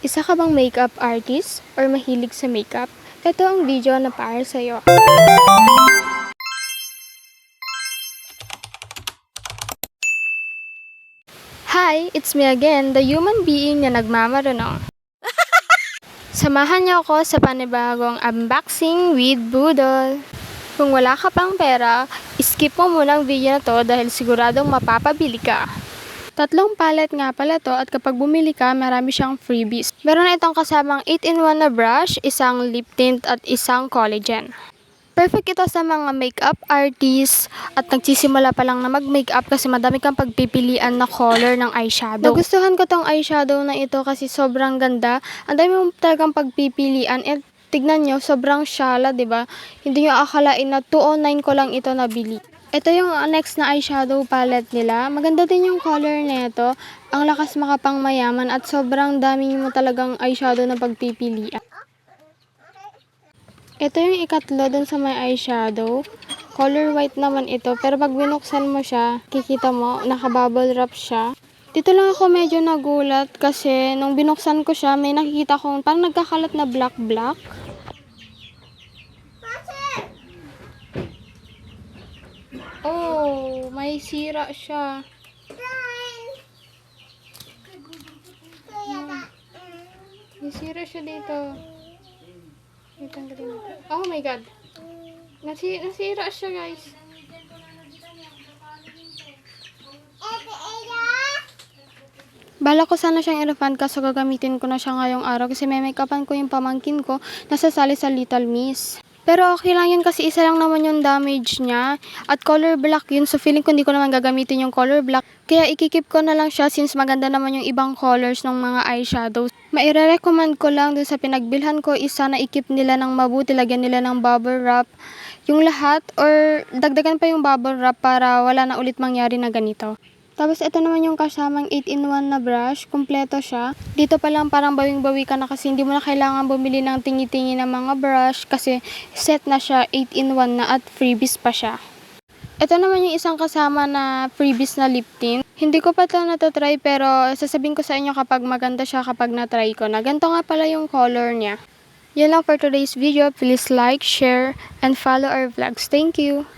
Isa ka bang makeup artist or mahilig sa makeup? Ito ang video na para sa'yo. Hi! It's me again, the human being na nagmamarunong. Samahan niyo ako sa panibagong unboxing with Budol. Kung wala ka pang pera, skip mo muna ang video na to dahil siguradong mapapabili ka. 3 palette nga pala to at kapag bumili ka, marami siyang freebies. Meron na itong kasamang 8-in-1 na brush, isang lip tint at isang collagen. Perfect ito sa mga makeup artists at nagsisimula pa lang na mag-makeup kasi madami kang pagpipilian na color ng eyeshadow. Nagustuhan ko tong eyeshadow na ito kasi sobrang ganda. Ang dami mo talagang pagpipilian at tignan nyo, sobrang syala, diba? Hindi nyo akalain na 209 ko lang ito nabili. Ito yung next na eyeshadow palette nila. Maganda din yung color nito. Ang lakas makapangmayaman at sobrang dami mo talagang eyeshadow na pagpipilian. Ito yung ikatlo dun sa may eyeshadow. Color white naman ito. Pero pag binuksan mo siya, kikita mo, naka-bubble wrap siya. Dito lang ako medyo nagulat kasi nung binuksan ko siya, may nakikita kong parang nagkakalat na black. Oh, may sira siya. May sira siya dito. Oh my god. Nasira siya, guys. Bala ko sana siyang i-refund kaso gagamitin ko na siya ngayong araw kasi may make-upan ko yung pamangkin ko nasasali sa Little Miss. Pero okay lang yun kasi isa lang naman yung damage niya at color black yun, so feeling ko hindi ko naman gagamitin yung color black. Kaya ikikip ko na lang siya since maganda naman yung ibang colors ng mga eyeshadows. Maire-recommend ko lang dun sa pinagbilhan ko isa na ikip nila ng mabuti, lagyan nila ng bubble wrap yung lahat or dagdagan pa yung bubble wrap para wala na ulit mangyari na ganito. Tapos ito naman yung kasamang 8-in-1 na brush, kumpleto siya. Dito pa lang parang bawing-bawi ka na kasi hindi mo na kailangan bumili ng tingi-tingi na mga brush kasi set na siya, 8-in-1 na at freebies pa siya. Ito naman yung isang kasama na freebies na lip tint. Hindi ko pa ito natatry pero sasabihin ko sa inyo kapag maganda siya kapag natry ko na. Ganito nga pala yung color niya. Yan lang for today's video. Please like, share, and follow our vlogs. Thank you!